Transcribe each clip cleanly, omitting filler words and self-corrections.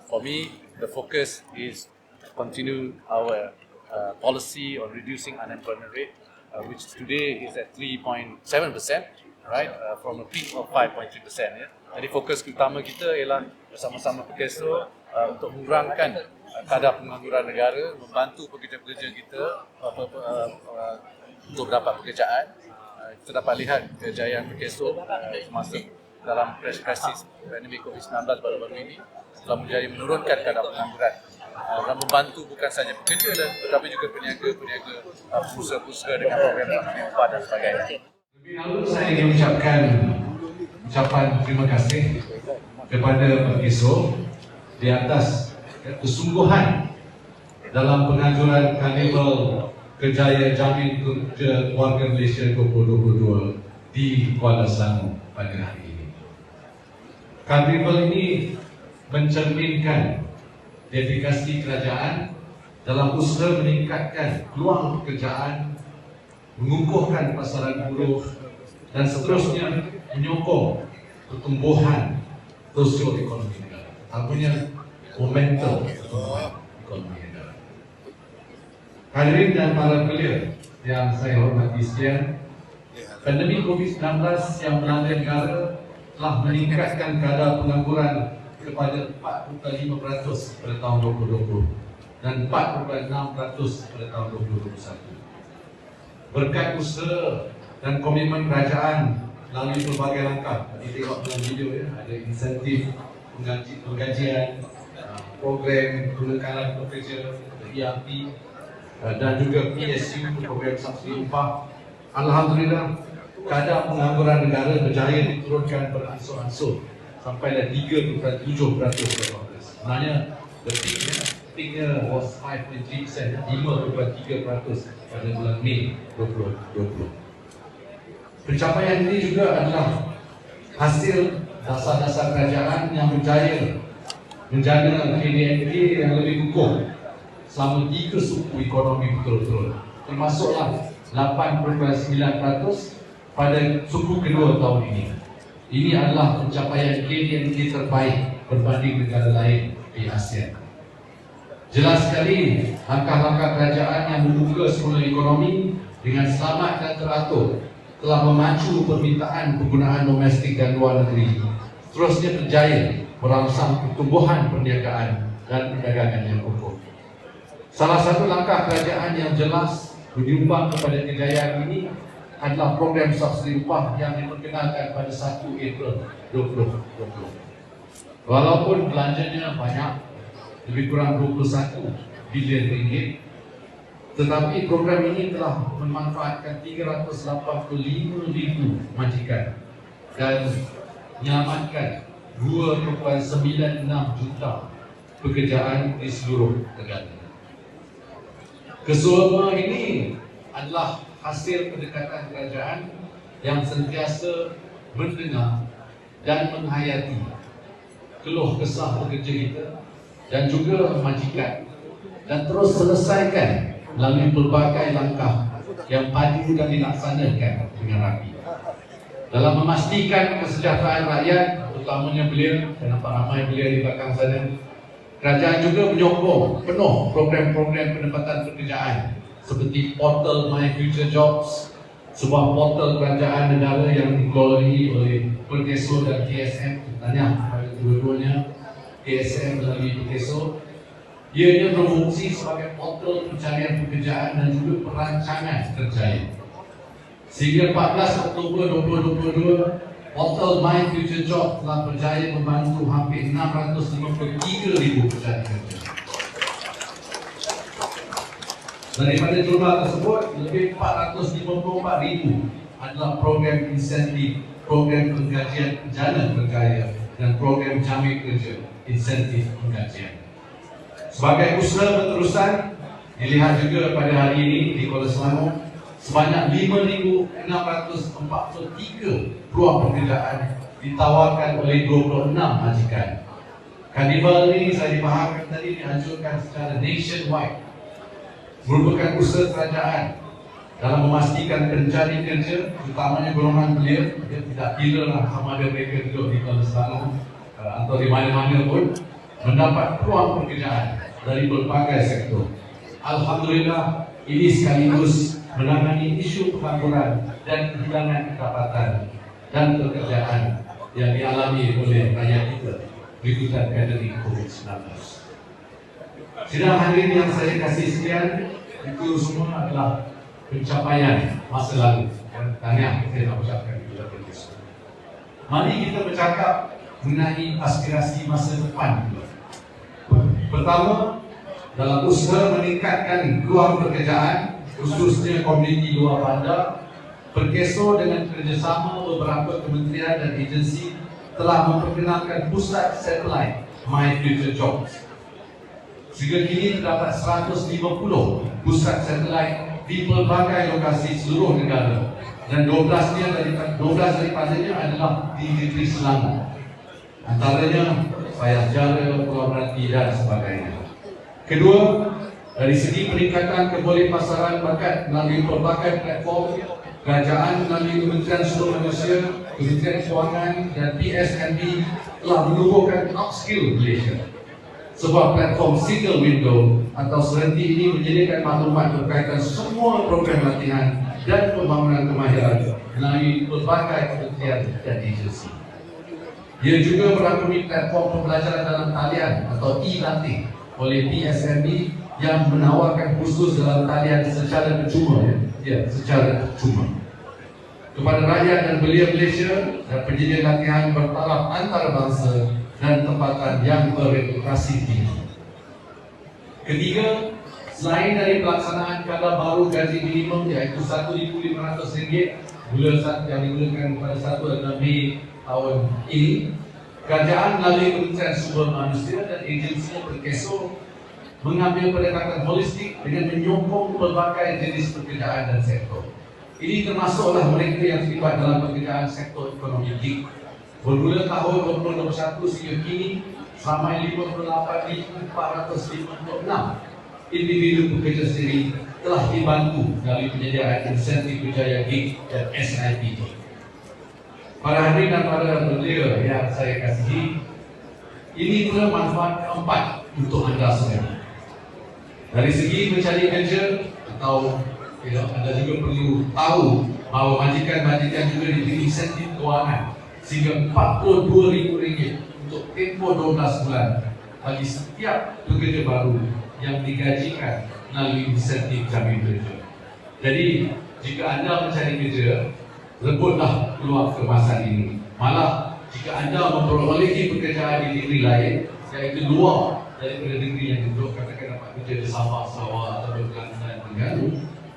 For me, the focus is continue our policy on reducing unemployment rate, which today is at 3.7%, right, from a peak of 5.3%. Ya. Jadi fokus utama kita ialah bersama-sama Perkeso untuk mengurangkan kadar pengangguran negara, membantu pekerja-pekerja kita untuk dapat pekerjaan. Kita dapat lihat kejayaan Perkeso semasa dalam krisis pandemik COVID-19 baru-baru ini telah menurunkan kadar pengangguran dan membantu bukan sahaja pekerja tetapi juga peniaga-peniaga, pengusaha-pengusaha dengan program upah dan sebagainya. Lebih lalu saya ingin mengucapkan ucapan terima kasih kepada Perkeso di atas kesungguhan dalam penganjuran Karnival Kerjaya Jamin Kerja Keluarga Malaysia 2022 di Kuala Selangor pada hari ini. Karnival ini mencerminkan dedikasi kerajaan dalam usaha meningkatkan peluang pekerjaan, mengukuhkan pasaran buruh dan seterusnya menyokong pertumbuhan sosioekonomi negara. Artinya momentum ekonomi negara. Hadirin dan para belia yang saya hormati sekalian, pandemi COVID-19 yang melanda negara telah meningkatkan kadar pengangguran kepada 4.5% pada tahun 2020 dan 4.6% pada tahun 2021. Berkat usaha dan komitmen kerajaan melalui pelbagai langkah, tadi tengok dalam video ya, ada insentif penggajian, program penekanan pekerja, ERP dan juga PSU, program subsidi upah. Alhamdulillah, kadar pengangguran negara berjaya diturunkan beransur-ansur sampai dah 3.7%. Sebenarnya peaknya was 5.3%, 5.3% pada bulan Mei 2020. Pencapaian ini juga adalah hasil dasar-dasar kerajaan yang berjaya menjaga KDNK yang lebih kukuh selama 3 suku ekonomi betul-betul, termasuklah 8.9% pada suku kedua tahun ini. Ini adalah pencapaian KDNK terbaik berbanding negara lain di ASEAN. Jelas sekali langkah-langkah kerajaan yang membuka semula ekonomi dengan selamat dan teratur telah memacu permintaan penggunaan domestik dan luar negeri, terusnya berjaya merangsang pertumbuhan perniagaan dan perdagangan yang kukuh. Salah satu langkah kerajaan yang jelas menyumbang kepada kejayaan ini adalah program subsidi upah yang diperkenalkan pada 1 April 2020. Walaupun belanjanya banyak, lebih kurang 21 bilion ringgit, tetapi program ini telah memanfaatkan 385,000 majikan dan menyelamatkan 2.96 juta pekerjaan di seluruh negara. Kesemua ini adalah hasil pendekatan kerajaan yang sentiasa mendengar dan menghayati keluh kesah pekerja kita dan juga majikan, dan terus selesaikan melalui pelbagai langkah yang padu dan dilaksanakan dengan rapi. Dalam memastikan kesejahteraan rakyat, terutamanya belia, dan nampak ramai belia di belakang sana, kerajaan juga menyokong penuh program-program penempatan pekerjaan seperti portal My Future Jobs, sebuah portal kerajaan negara yang dikelola oleh Perkeso dan TSM. Tanya pada dua-duanya, TSM melalui Perkeso. Ianya berfungsi sebagai portal pencarian pekerjaan dan juga perancangan kerjaya. Sehingga 14 Oktober 2022, portal My Future Jobs telah berjaya membantu hampir 653,000 pencari kerja. Daripada jumlah tersebut, lebih 454,000 adalah program insentif, program penggajian jana berjaya dan program jamin kerja, insentif penggajian. Sebagai usaha berterusan, dilihat juga pada hari ini di Kuala Selangor, sebanyak 5,643 peluang pekerjaan ditawarkan oleh 26 majikan. Karnival ini saya dipahamkan tadi dihancurkan secara nationwide, merupakan usaha kerajaan dalam memastikan pencari kerja, utamanya golongan belia, dia tidak kira lah sama ada mereka duduk di Kuala Selangor atau di mana-mana pun, mendapat peluang pekerjaan dari berbagai sektor. Alhamdulillah, ini sekaligus menangani isu pengangguran dan kehilangan pendapatan dan pekerjaan yang dialami oleh rakyat kita berikutan pandemik COVID-19. Sidang hadirin yang saya kasih sekalian, itu semua adalah pencapaian masa lalu. Tahniah saya nak ucapkan kepada kita semua. Mari kita bercakap mengenai aspirasi masa depan. Pertama, dalam usaha meningkatkan peluang pekerjaan, khususnya komuniti luar bandar, Perkeso dengan kerjasama beberapa kementerian dan agensi telah memperkenalkan pusat satelit My Future Jobs. Sehingga kini terdapat 150 pusat satelit di pelbagai lokasi seluruh negara, dan 12 daripadanya adalah di negeri Selangor. Antaranya Payah Jara, Pulau Meranti dan sebagainya. Kedua, dari segi peningkatan kebolehpasaran bakat melalui pelbagai platform, kerajaan melalui Kementerian Sumber Manusia, Kementerian Kewangan dan PSNB telah menubuhkan Upskill Malaysia, sebuah platform single window atau serentak ini menyediakan maklumat berkaitan semua program latihan dan pembangunan kemahiran melalui berbagai kementerian dan agensi. Ia juga merangkumi platform pembelajaran dalam talian atau e-latih oleh PSNB yang menawarkan kursus dalam talian secara percuma, secara percuma kepada rakyat dan belia Malaysia dan penyedia latihan bertaraf antarabangsa dan tempatan yang bereputasi tinggi. Ketiga, selain dari pelaksanaan kadar baru gaji minimum iaitu RM1,500 yang dimulakan pada 1 Mei tahun ini, kerajaan melalui Kementerian Sumber Manusia dan agensinya Perkeso mengambil pendekatan holistik dengan menyokong berbagai jenis pekerjaan dan sektor. Ini termasuklah mereka yang terlibat dalam pekerjaan sektor ekonomi gig. Bermula tahun 2021 sehingga kini, sampai 58,456 individu pekerja sendiri telah dibantu melalui penyediaan insentif berjaya gig dan SIPT. Para hadirin dan para belia yang saya kasihi, ini pula manfaat keempat untuk anda semua. Dari segi mencari kerja, atau anda juga perlu tahu bahawa majikan-majikan juga diberi insentif kewangan sehingga RM42,000 untuk tempoh 12 bulan bagi setiap pekerja baru yang digajikan melalui insentif jamin kerja. Jadi, jika anda mencari kerja, rebutlah peluang kemasan ini. Malah, jika anda memperolehi pekerjaan di negeri lain, iaitu luar daripada negeri yang duduk, katakan dapat kerja di Sabah, Sarawak atau di Kelantan dan Terengganu,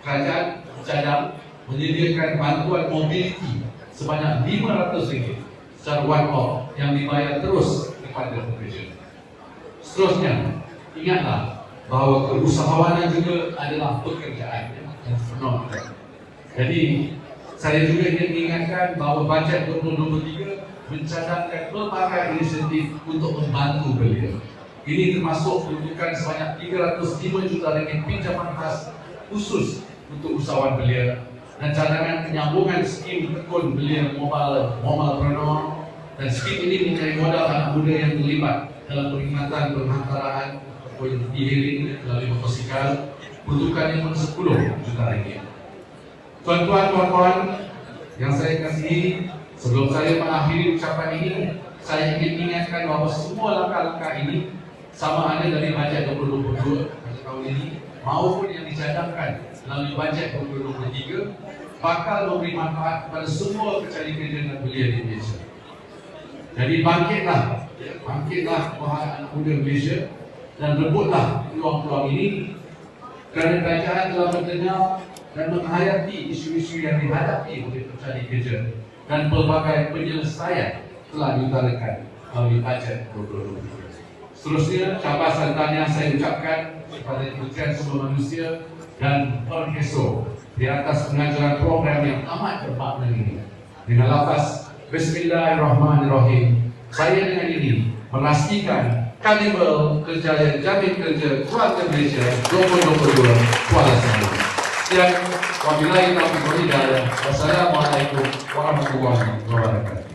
kerajaan cadang menyediakan bantuan mobiliti sebanyak RM500 secara one-off yang dibayar terus kepada pekerja. Seterusnya, ingatlah bahawa keusahawanan juga adalah pekerjaan yang penuh. Jadi, saya juga ingin mengingatkan bahawa bajet 2023 mencadangkan pelbagai inisiatif untuk membantu belia. Ini termasuk peruntukan sebanyak RM305 juta pinjaman khas khusus untuk usahawan belia dan cadangan penyambungan skim tekun belia momalpreneur, dan skim ini mencari modal anak muda yang terlibat dalam perkhidmatan penghantaraan ataupun e-hailing melalui motosikal, peruntukannya pun RM10 juta. Tuan-tuan, puan-puan yang saya kasihi, sebelum saya mengakhiri ucapan ini, saya ingin mengingatkan bahawa semua langkah-langkah ini, sama ada dari bajet 2022 tahun ini maupun yang dicadangkan melalui bajet 2023, bakal memberi manfaat kepada semua pencari kerja dan belia di Malaysia. Jadi bangkitlah wahai anak muda Malaysia dan rebutlah peluang-peluang ini, kerana kerajaan telah mendengar dan menghayati isu-isu yang dihadapi oleh pencari kerja dan pelbagai penyelesaian telah diutarakan melalui bajet 2023. Seterusnya, cabasan tahniah saya ucapkan kepada Kementerian Sumber Manusia dan Perkeso di atas pengajaran program yang amat bermakna ini. Dengan lafaz Bismillahirrahmanirrahim, saya dengan ini merastikan Karnival Kerjaya Jamin Kerja Keluarga Malaysia 2022 Kuala Selangor. Sekian, wabillahi taufiq wal hidayah. Wassalamualaikum warahmatullahi wabarakatuh.